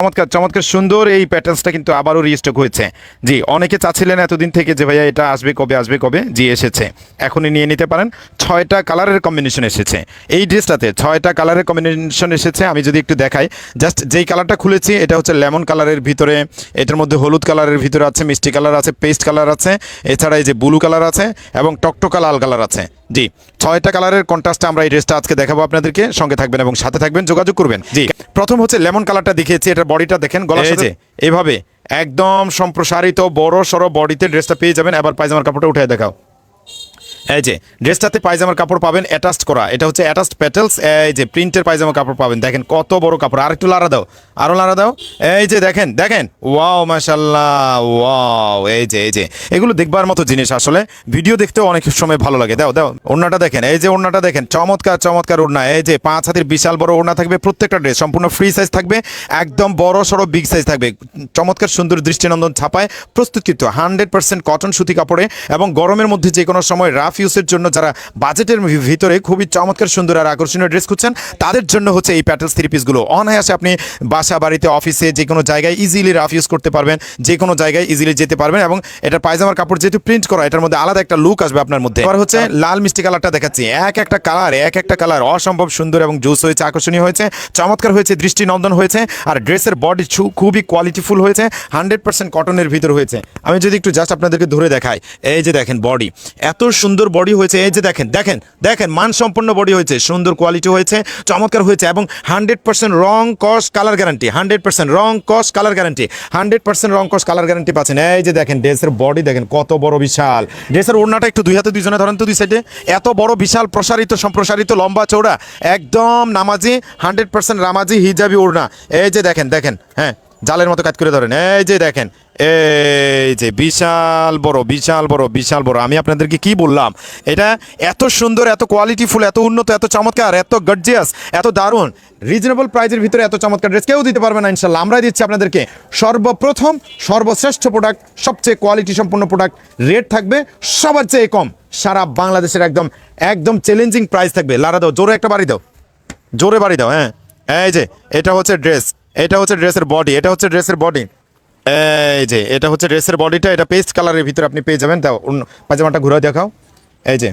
চমৎকার চমৎকার সুন্দর এই প্যাটার্নসটা কিন্তু আবারও রিস্টক হয়েছে। জি, অনেকে চাচ্ছিলেন এতদিন থেকে যে ভাইয়া এটা আসবে কবে। জি, এসেছে, এখনই নিয়ে নিতে পারেন। 6টা কালারের কম্বিনেশন এসেছে এই ড্রেসটাতে, 6টা কালারের কম্বিনেশন এসেছে। আমি যদি একটু দেখাই, জাস্ট যেই কালারটা খুলেছি এটা হচ্ছে লেমন কালারের ভিতরে, এটার মধ্যে হলুদ কালারের ভিতরে আছে, মিষ্টি কালার আছে, পেস্ট কালার আছে, এছাড়া এই যে ব্লু কালার আছে এবং টকটকা লাল কালার আছে। জি, 6টা কালারের কন্ট্রাস্টে আমরা এই ড্রেসটা আজকে দেখাবো আপনাদেরকে। সঙ্গে থাকবেন এবং সাথে থাকবেন, যোগাযোগ করবেন। জি, প্রথম হচ্ছে লেমন কালারটা দেখিয়েছি, এটার বডিটা দেখেন, গলার সাথে এইভাবে একদম সম্প্রসারিত বড় সড়ো বডিতে ড্রেসটা পেয়ে যাবেন। এবার পায়জামার কাপড়টা উঠে দেখাও। এই যে ড্রেসটাতে পায়জামার কাপড় পাবেন অ্যাটাচড করা, এটা হচ্ছে অ্যাটাচড প্যাটেলস। এই যে প্রিন্টের পায়জামা কাপড় পাবেন, দেখেন কত বড় কাপড়। আর একটু লাড়া দাও, আরও লাড়া দাও। এই যে দেখেন দেখেন, ওয়াও মাশাল্লাহ, ওয়াও। এই যে এগুলো দেখবার মতো জিনিস, আসলে ভিডিও দেখতেও অনেক সময় ভালো লাগে। দাও দাও, ওড়নাটা দেখেন, এই যে ওড়নাটা দেখেন, চমৎকার চমৎকার ওড়না। এই যে 5 হাতের বিশাল বড় ওড়না থাকবে, প্রত্যেকটা ড্রেস সম্পূর্ণ ফ্রি সাইজ থাকবে, একদম বড় সড়ো বিগ সাইজ থাকবে। চমৎকার সুন্দর দৃষ্টিনন্দন ছাপায় প্রস্তুতকৃত 100% কটন সুতি কাপড়ে, এবং গরমের মধ্যে যে কোনো সময় রাফ ইউজের জন্য যারা বাজেটের ভিতরে খুবই চমৎকার সুন্দর আর আকর্ষণীয় ড্রেস খুঁজছেন, তাদের জন্য হচ্ছে এই প্যাটেলস থ্রি পিসগুলো। অনায়াসে আপনি বাসা বাড়িতে অফিসে যে কোনো জায়গায় ইজিলি রাফ ইউজ করতে পারবেন, যে কোনো জায়গায় ইজিলি যেতে পারবেন। এবং এটা পায়জামার কাপড় যেহেতু প্রিন্ট করা, এটার মধ্যে আলাদা একটা লুক আসবে আপনার মধ্যে। এবার হচ্ছে লাল মিষ্টি কালারটা দেখাচ্ছি, এক একটা কালার অসম্ভব সুন্দর এবং জুস হয়েছে, আকর্ষণীয় হয়েছে, চমৎকার হয়েছে, দৃষ্টিনন্দন হয়েছে। আর ড্রেসের বডি খুবই কোয়ালিটিফুল হয়েছে, 100% কটনের ভিতর হয়েছে। আমি যদি একটু জাস্ট আপনাদেরকে ধরে দেখাই, এই যে দেখেন বডি, এত সুন্দর বডি হয়েছে। এই যে দেখেন দেখেন দেখেন, মানসম্পন্ন বডি হয়েছে, সুন্দর কোয়ালিটি হয়েছে, চমৎকার হয়েছে, এবং 100% রং কস কালার গ্যারান্টি, 100% রং কস কালার গ্যারান্টি, 100% রং কস কালার গ্যারান্টি পাচ্ছেন। এই যে দেখেন ড্রেসের বডি দেখেন কত বড় বিশাল। ড্রেসের ওড়নাটা একটু দুই হাতে দুইজনে ধরেন তো, দুই সাইডে এত বড় বিশাল প্রসারিত সম্প্রসারিত লম্বা চৌড়া, একদম নামাজি, 100% নামাজি হিজাবি ওড়না। এই যে দেখেন দেখেন, হ্যাঁ জালের মতো কাজ করে ধরেন। এই যে দেখেন, এই যে বিশাল বড় বিশাল বড় বিশাল বড়। আমি আপনাদেরকে কি বললাম, এটা এত সুন্দর, এত কোয়ালিটিফুল, এত উন্নত, এত চমৎকার, এত গর্জিয়াস, এত দারুণ, রিজনেবল প্রাইজের ভিতরে এত চমৎকার ড্রেস কেউ দিতে পারবে না ইনশাল্লাহ। আমরাই দিচ্ছি আপনাদেরকে সর্বপ্রথম সর্বশ্রেষ্ঠ প্রোডাক্ট, সবচেয়ে কোয়ালিটি সম্পন্ন প্রোডাক্ট, রেট থাকবে সবার চেয়ে কম, সারা বাংলাদেশের একদম একদম চ্যালেঞ্জিং প্রাইস থাকবে। লাড়া দাও, জোরে একটা বাড়ি দাও, জোরে বাড়ি দাও। হ্যাঁ, এই যে এটা হচ্ছে ড্রেস, এটা হচ্ছে ড্রেসের বডি, এটা হচ্ছে ড্রেসের বডি। এই যে এটা হচ্ছে ড্রেসের বডিটা, এটা পেস্ট কালারের ভিতরে আপনি পেয়ে যাবেন। দাও পায়জামাটা ঘুরে দেখাও। এই যে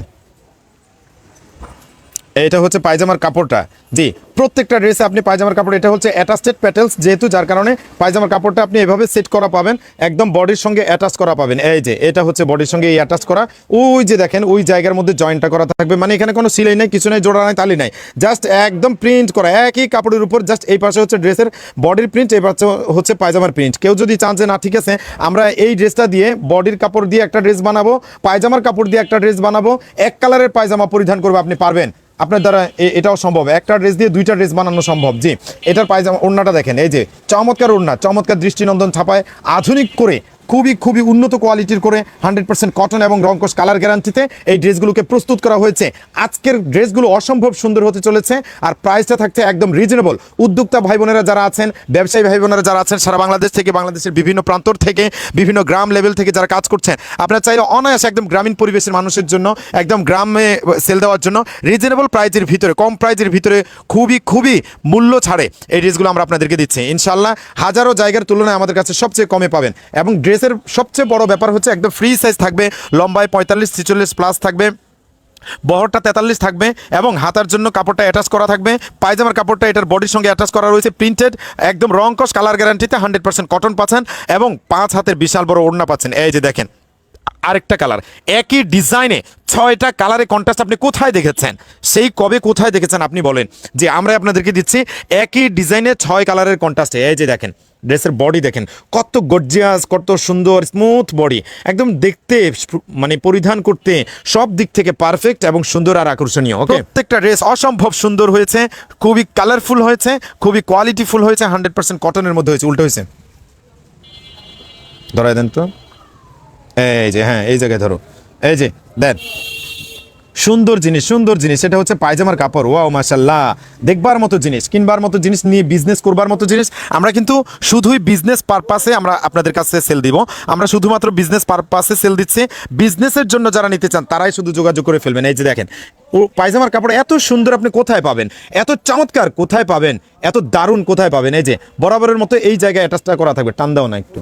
এটা হচ্ছে পায়জামার কাপড়টা। জি, প্রত্যেকটা ড্রেসে আপনি পায়জামার কাপড়, এটা হচ্ছে অ্যাটাচড প্যাটেলস যেহেতু, যার কারণে পায়জামার কাপড়টা আপনি এভাবে সেট করা পাবেন, একদম বডির সঙ্গে অ্যাটাচ করা পাবেন। এই যে এটা হচ্ছে বডির সঙ্গে এই অ্যাটাচ করা, ওই যে দেখেন ওই জায়গার মধ্যে জয়েন্টটা করা থাকবে, মানে এখানে কোনো সিলাই নাই, কিছু নাই, জোড়া নাই, তালি নাই, জাস্ট একদম প্রিন্ট করা একই কাপড়ের উপর। জাস্ট এই পাশে হচ্ছে ড্রেসের বডির প্রিন্ট, এই পাশে হচ্ছে পায়জামার প্রিন্ট। কেউ যদি চান যে না ঠিক আছে আমরা এই ড্রেসটা দিয়ে বডির কাপড় দিয়ে একটা ড্রেস বানাবো, পায়জামার কাপড় দিয়ে একটা ড্রেস বানাবো, এক কালারের পায়জামা পরিধান করবে, আপনি পারবেন, আপনার দ্বারা এটাও সম্ভব। একটা ড্রেস দিয়ে দুইটা ড্রেস বানানো সম্ভব। জি, এটার পায়জামা ওড়নাটা দেখেন, এই যে চমৎকার ওড়না, চমৎকার দৃষ্টিনন্দন ছাপায় আধুনিক করে, খুবই খুবই উন্নত কোয়ালিটির করে 100% কটন এবং রংকশ কালার গ্যারান্টিতে এই ড্রেসগুলোকে প্রস্তুত করা হয়েছে। আজকের ড্রেসগুলো অসম্ভব সুন্দর হতে চলেছে, আর প্রাইসটা থাকছে একদম রিজনেবল। উদ্যোক্তা ভাই বোনেরা যারা আছেন, ব্যবসায়ী ভাই বোনেরা যারা আছেন, সারা বাংলাদেশ থেকে, বাংলাদেশের বিভিন্ন প্রান্তর থেকে, বিভিন্ন গ্রাম লেভেল থেকে যারা কাজ করছেন, আপনারা চাইলে অনায়াসে একদম গ্রামীণ পরিবেশের মানুষের জন্য, একদম গ্রামে সেল দেওয়ার জন্য রিজনেবল প্রাইজের ভিতরে, কম প্রাইজের ভিতরে, খুবই খুবই মূল্য ছাড়ে এই ড্রেসগুলো আমরা আপনাদেরকে দিচ্ছি ইনশাল্লাহ। হাজারো জায়গার তুলনায় আমাদের কাছে সবচেয়ে কমে পাবেন। এবং ড্রেসের সবচেয়ে বড় ব্যাপার হচ্ছে একদম ফ্রি সাইজ থাকবে, লম্বায় 45-46 প্লাস থাকবে, বহরটা 43 থাকবে, এবং হাতার জন্য কাপড়টা অ্যাটাচ করা থাকবে। পায়জামার কাপড়টা এটার বডির সঙ্গে অ্যাটাচ করা রয়েছে, প্রিন্টেড, একদম রংকশ কালার গ্যারান্টিতে 100% কটন পাচ্ছেন, এবং 5 হাতের বিশাল বড় ওড়না পাচ্ছেন। এই যে দেখেন আরেকটা কালার, একই ডিজাইনে 6টা কালারে কন্ট্রাস্ট আপনি কোথায় দেখেছেন, সেই কবে কোথায় দেখেছেন আপনি বলেন, যে আমরা আপনাদেরকে দিচ্ছি একই ডিজাইনে 6 কালারের কন্ট্রাস্টে। এই যে দেখেন ড্রেসের বডি দেখেন কত গর্জিয়াস, কত সুন্দর স্মুথ বডি, একদম দেখতে মানে পরিধান করতে সব দিক থেকে পারফেক্ট এবং সুন্দর আর আকর্ষণীয়। ওকে, প্রত্যেকটা ড্রেস অসম্ভব সুন্দর হয়েছে, খুবই কালারফুল হয়েছে, খুবই কোয়ালিটিফুল হয়েছে, 100% কটনের মধ্যে হয়েছে। উল্টো হয়েছে, ধরাই দেন তো, এই যে, হ্যাঁ এই জায়গায় ধরো, এই যে দেন, সুন্দর জিনিস, এটা হচ্ছে পায়জামার কাপড়। ওয়াও মাশাআল্লাহ, দেখবার মতো জিনিস, কিনবার মতো জিনিস, নিয়ে বিজনেস করবার মতো জিনিস। আমরা কিন্তু শুধুই বিজনেস পারপাসে আমরা আপনাদের কাছে সেল দিব, আমরা শুধুমাত্র বিজনেস পারপাসে সেল দিচ্ছি। বিজনেসের জন্য যারা নিতে চান তারাই শুধু যোগাযোগ করে ফেলবেন। এই যে দেখেন, ও পায়জামার কাপড় এত সুন্দর, আপনি কোথায় পাবেন? এত চমৎকার কোথায় পাবেন? এত দারুণ কোথায় পাবেন? এই যে বরাবরের মতো এই জায়গায় অ্যাটাচটা করা থাকবে, টান দাও না একটু,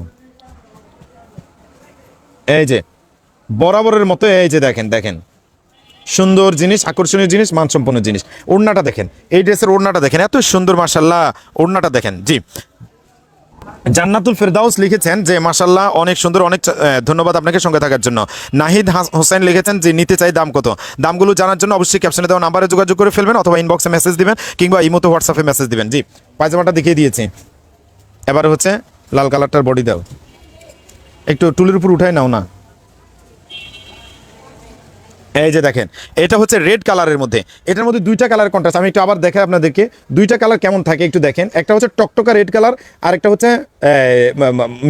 এই যে বরাবরের মতো, এই যে দেখেন সুন্দর জিনিস, আকর্ষণীয় জিনিস, মানসম্পন্ন জিনিস। ওড়নাটা দেখেন, এই ড্রেসের ওড়নাটা দেখেন, এত সুন্দর মাশাআল্লাহ, ওড়নাটা দেখেন। জি, জান্নাতুল ফেরদাউস লিখেছেন যে মাশাআল্লাহ অনেক সুন্দর, অনেক ধন্যবাদ আপনাকে সঙ্গে থাকার জন্য। নাহিদ হোসেন লিখেছেন যে নিতে চাই, দাম কত? দামগুলো জানার জন্য অবশ্যই ক্যাপশনে দেওয়া নাম্বারে যোগাযোগ করে ফেলবেন, অথবা ইনবক্সে মেসেজ দিবেন, কিংবা ইমোতে হোয়াটসঅ্যাপে মেসেজ দিবেন। জি, পায়জামাটা দেখিয়ে দিয়েছি, এবার হচ্ছে লাল কালারটার বডি দাও, একটু টুলের উপর উঠাই নাও না। এই যে দেখেন, এটা হচ্ছে রেড কালারের মধ্যে, এটার মধ্যে দুইটা কালার কন্ট্রাস্ট। আমি একটু আবার দেখাই আপনাদেরকে, দুইটা কালার কেমন থাকে একটু দেখেন। একটা হচ্ছে টকটকা রেড কালার, আর একটা হচ্ছে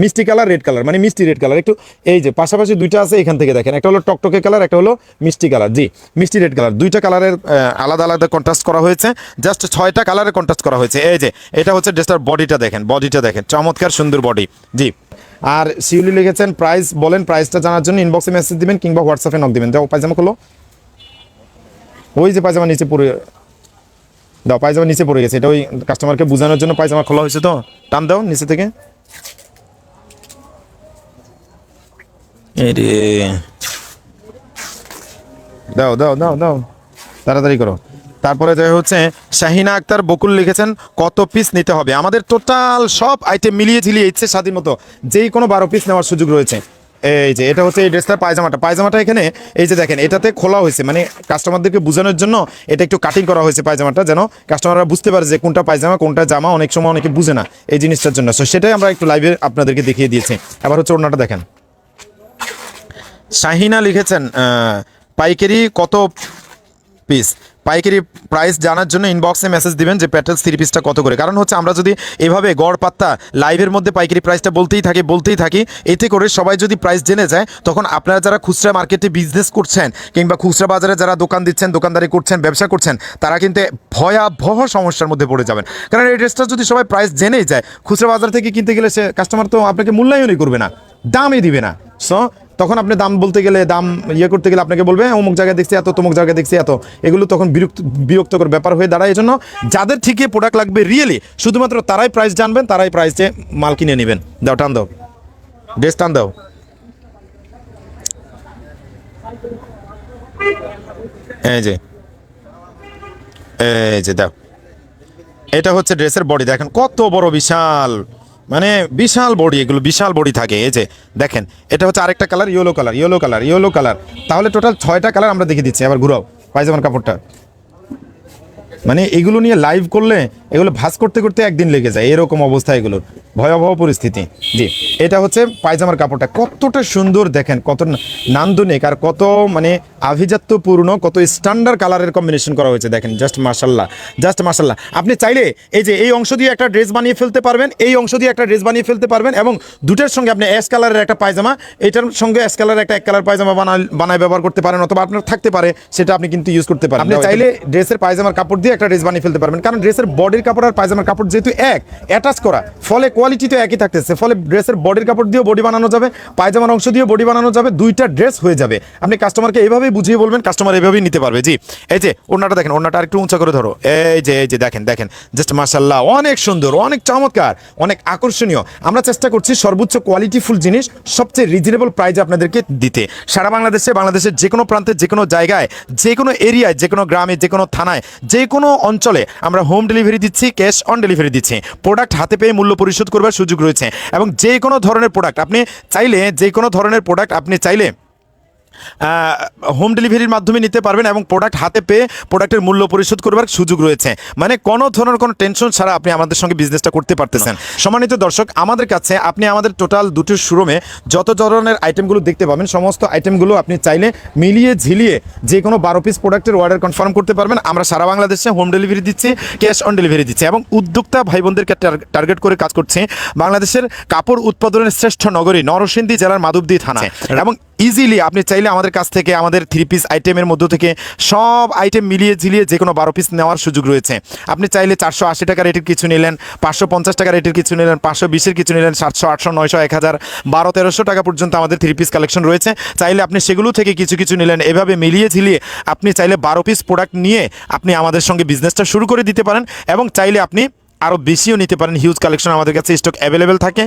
মিষ্টি কালার রেড কালার, মানে মিষ্টি রেড কালার। একটু এই যে পাশাপাশি দুইটা আছে, এখান থেকে দেখেন, একটা হলো টকটকে কালার, একটা হলো মিষ্টি কালার। জি, মিষ্টি রেড কালার, দুইটা কালারের আলাদা আলাদা কন্ট্রাস্ট করা হয়েছে, জাস্ট 6টা কালারের কন্ট্রাস্ট করা হয়েছে। এই যে এটা হচ্ছে ড্রেসটার বডিটা দেখেন, চমৎকার সুন্দর বডি। জি, আর শিউলি লিখেছেন প্রাইস বলেন, প্রাইসটা জানার জন্য ইনবক্সে মেসেজ দিবেন কিংবা হোয়াটসঅ্যাপে নক দিবেন। দাও পায়জামা খোলো, ওই যে পায়জামা নিচে পড়ে, দাও পায়জামা নিচে পড়ে গেছে, এটা ওই কাস্টমারকে বোঝানোর জন্য পায়জামা খোলা হয়েছে, তো টান দাও নিচে থেকে। দাও দাও দাও দাও, তাড়াতাড়ি করো। তারপরে যে হচ্ছে শাহিনা আক্তার বকুল লিখেছেন কত পিস নিতে হবে? আমাদের টোটাল সব আইটেম মিলিয়ে ঝিলিয়ে ইচ্ছে স্বাধীন মতো যেই কোনো 12 পিস নেওয়ার সুযোগ রয়েছে। এই যে এটা হচ্ছে এই ড্রেসটার পায়জামাটা এখানে এই যে দেখেন, এটাতে খোলা হয়েছে, মানে কাস্টমারদেরকে বোঝানোর জন্য এটা একটু কাটিং করা হয়েছে পায়জামাটা, যেন কাস্টমাররা বুঝতে পারে যে কোনটা পায়জামা কোনটা জামা। অনেক সময় অনেকে বুঝে না এই জিনিসটার জন্য, সো সেটাই আমরা একটু লাইভে আপনাদেরকে দেখিয়ে দিয়েছি। এবার হচ্ছে ওড়নাটা দেখেন। শাহিনা লিখেছেন পাইকারি কত পিস? পাইকারি প্রাইস জানার জন্য ইনবক্সে মেসেজ দিবেন যে প্যাটেলস 3 পিসটা কত করে। কারণ হচ্ছে আমরা যদি এভাবে গড় পাত্তা লাইভের মধ্যে পাইকারি প্রাইসটা বলতেই থাকি, এতে করে সবাই যদি প্রাইস জেনে যায়, তখন আপনারা যারা খুচরা মার্কেটে বিজনেস করছেন কিংবা খুচরা বাজারে যারা দোকান দিচ্ছেন, দোকানদারি করছেন, ব্যবসা করছেন, তারা কিন্তু ভয়াবহ সমস্যার মধ্যে পড়ে যাবেন। কারণ এই ড্রেসটা যদি সবাই প্রাইস জেনেই যায়, খুচরা বাজার থেকে কিনতে গেলে সে কাস্টমার তো আপনাকে মূল্যায়নই করবে না, দামই দিবে না। সো তখন আপনি দাম বলতে গেলে, দাম করতে গেলে আপনাকে বলবে অমুক জায়গায় দেখছি এত, তমুক জায়গায় দেখছি এত, এগুলো তখন বিরক্তকর ব্যাপার হয়ে দাঁড়ায়। এই জন্য যাদের ঠিকই প্রোডাক্ট লাগবে রিয়েলি, শুধুমাত্র তারাই প্রাইস জানবেন, তারাই প্রাইসে মাল কিনে নেবেন। দাও টান দাও, ড্রেস টান দাও। এই যে দাও, এটা হচ্ছে ড্রেসের বডি, দেখেন কত বড়, বিশাল, মানে বিশাল বডি, এগুলো বিশাল বডি থাকে। এই যে দেখেন, এটা হচ্ছে আরেকটা কালার, ইয়েলো কালার। তাহলে টোটাল 6টা কালার আমরা দেখিয়ে দিচ্ছি। আবার ঘুরাও পায়জামার কাপড়টা, মানে এগুলো নিয়ে লাইভ করলে এগুলো ভাঁজ করতে করতে একদিন লেগে যায়, এরকম অবস্থা এগুলোর, ভয়াবহ পরিস্থিতি। জি, এটা হচ্ছে পায়জামার কাপড়টা, কতটা সুন্দর দেখেন, কত নান্দনিক আর কত মানে আভিজাত্যপূর্ণ, কত স্ট্যান্ডার্ড কালারের কম্বিনেশন করা হয়েছে দেখেন, জাস্ট মাশাল্লাহ। আপনি চাইলে এই যে এই অংশ দিয়ে একটা ড্রেস বানিয়ে ফেলতে পারবেন, এই অংশ দিয়ে একটা ড্রেস বানিয়ে ফেলতে পারবেন, এবং দুটার সঙ্গে আপনি অ্যাশ কালারের একটা পায়জামা, এটার সঙ্গে অ্যাশ কালারের একটা 1 কালার পায়জামা বানায় ব্যবহার করতে পারেন, অথবা আপনার থাকতে পারে সেটা আপনি কিন্তু ইউজ করতে পারেন। আপনি চাইলে ড্রেসের পায়জামার কাপড় দিয়ে একটা ড্রেস বানিয়ে ফেলতে পারবেন, কারণ ড্রেসের বডির কাপড় আর পায়জামার কাপড় যেহেতু অ্যাটাচ করা, ফলে কোয়ালিটি তো একই থাকতেছে, ফলে ড্রেসের বডির কাপড় দিয়েও বডি বানানো যাবে, পায়জামার অংশ দিয়েও বডি বানানো যাবে, দুইটা ড্রেস হয়ে যাবে। আপনি কাস্টমারকে এইভাবেই বুঝিয়ে বলবেন, কাস্টমার এইভাবেই নিতে পারবে। জি, এই যে ওড়নাটা দেখেন, ওড়নাটা একটু উঁচা করে ধরো, এই যে দেখেন জাস্ট মাশাআল্লাহ, অনেক সুন্দর, অনেক চমৎকার, অনেক আকর্ষণীয়। আমরা চেষ্টা করছি সর্বোচ্চ কোয়ালিটিফুল জিনিস সবচেয়ে রিজনেবল প্রাইসে আপনাদেরকে দিতে। সারা বাংলাদেশের যে কোনো প্রান্তে, যে কোনো জায়গায়, যে কোনো এরিয়ায়, যে কোনো গ্রামে, যে কোনো থানায়, যে কোনো অঞ্চলে আমরা হোম ডেলিভারি দিচ্ছি, ক্যাশ অন ডেলিভারি দিচ্ছি। প্রোডাক্ট হাতে পেয়ে মূল্য পরিশোধ করবার সুযোগ রয়েছে, এবং যে কোনো ধরনের প্রোডাক্ট আপনি চাইলে হোম ডেলিভারির মাধ্যমে নিতে পারবেন, এবং প্রোডাক্ট হাতে পেয়ে প্রোডাক্টের মূল্য পরিশোধ করবার সুযোগ রয়েছে। মানে কোনো ধরনের কোনো টেনশন ছাড়া আপনি আমাদের সঙ্গে বিজনেসটা করতে পারতেছেন। সম্মানিত দর্শক, আমাদের কাছে আপনি আমাদের টোটাল দুটো শোরুমে যত ধরনের আইটেমগুলো দেখতে পাবেন, সমস্ত আইটেমগুলো আপনি চাইলে মিলিয়ে ঝিলিয়ে যে কোনো 12 পিস প্রোডাক্টের অর্ডার কনফার্ম করতে পারবেন। আমরা সারা বাংলাদেশে হোম ডেলিভারি দিচ্ছি, ক্যাশ অন ডেলিভারি দিচ্ছি, এবং উদ্যোক্তা ভাই বোনদেরকে টার্গেট করে কাজ করছি। বাংলাদেশের কাপড় উৎপাদনের শ্রেষ্ঠ নগরী নরসিংদী জেলার মাধবদী থানা, এবং ইজিলি আপনি চাইলে আমাদের কাছ থেকে আমাদের 3 পিস আইটেমের মধ্য থেকে সব আইটেম মিলিয়ে ঝিলিয়ে যে কোনো 12 পিস নেওয়ার সুযোগ রয়েছে। আপনি চাইলে 480 টাকা রেটের কিছু নিলেন, 550 টাকা রেটের কিছু নিলেন, 520-এর কিছু নিলেন, 700, 800, 900, 1000, 1200-1300 টাকা পর্যন্ত আমাদের 3 পিস কালেকশন রয়েছে। চাইলে আপনি সেগুলো থেকে কিছু কিছু নিলেন, এভাবে মিলিয়ে ঝিলিয়ে আপনি চাইলে 12 পিস প্রোডাক্ট নিয়ে আপনি আমাদের সঙ্গে বিজনেসটা শুরু করে দিতে পারেন এবং চাইলে আপনি আরও বেশিও নিতে পারেন। হিউজ কালেকশন আমাদের কাছে স্টক অ্যাভেলেবেল থাকে।